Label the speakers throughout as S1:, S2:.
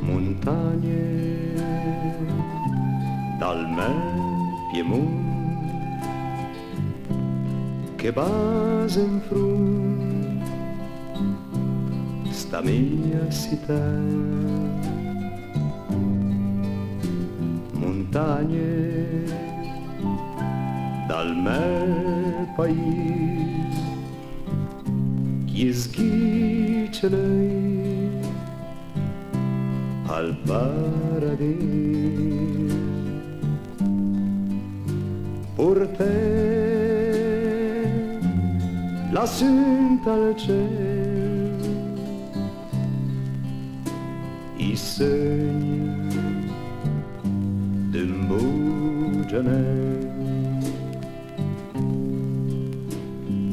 S1: Montagne dal Piemonte che basa in front sta mia città. Montagne dal mio paese che sghiccia lei al paradiso. Per te la senta al cielo i segni d'un bugianello.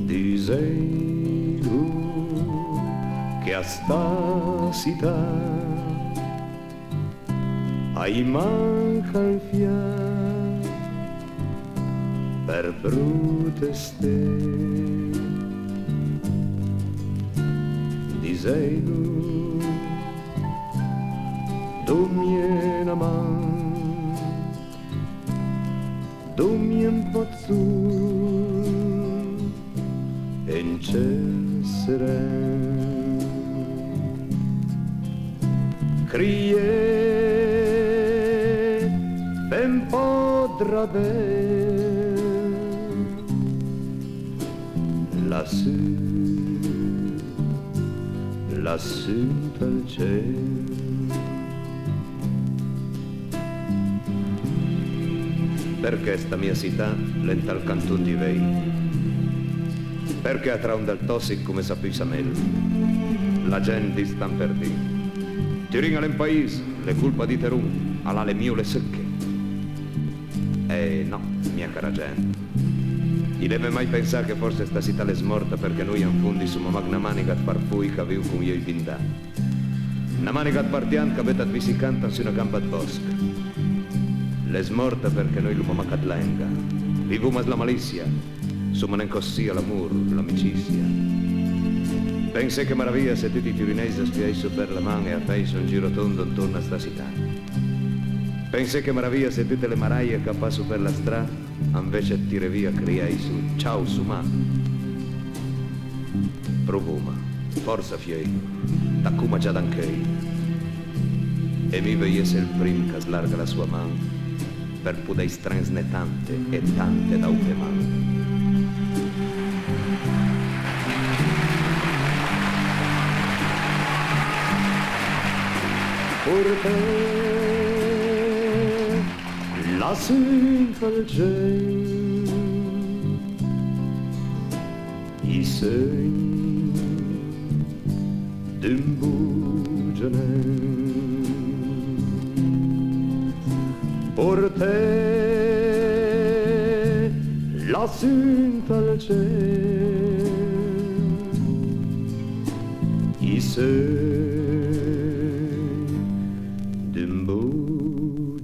S1: Disegno che a sta città ai manca il fiato per brutte stelle. Disegno domien amant, domien pazzur in ciel seren. Crier ben podrà ver lassù dal cielo. Perché sta mia città lenta al cantun di vei? Perché a traun del tossic come sappi samel? La gente stan per di. Ti ringala in paese, le colpa di terun, alla le miule secche. No, mia cara gente. Chi deve mai pensare che forse sta città è smorta perché noi han fondi su una magna manica di parfui che avevo con io i bindà. Una manica di partian che avete visicanta su una gamba di bosco. L'è smorta perché noi l'uomo macadlenga. Vivumas la malizia, summa cossia l'amor, l'amicizia. Pensai che maraviglia se tutti i turinesi spiai su per la mano e a fai un giro tondo intorno a sta città. Pensai che maraviglia se tutte le maraie che passo per la strada, invece tire via criai su, ciao su ma. Provuma, forza fiei, t'accuma già d'anchei. E mi veiese il prim che slarga la sua mano per pudei stransne tante e tante da upe mano. Per te la senta al cielo i segni d'un bugianello. Per te la senta al cielo i segni d'un bugianello.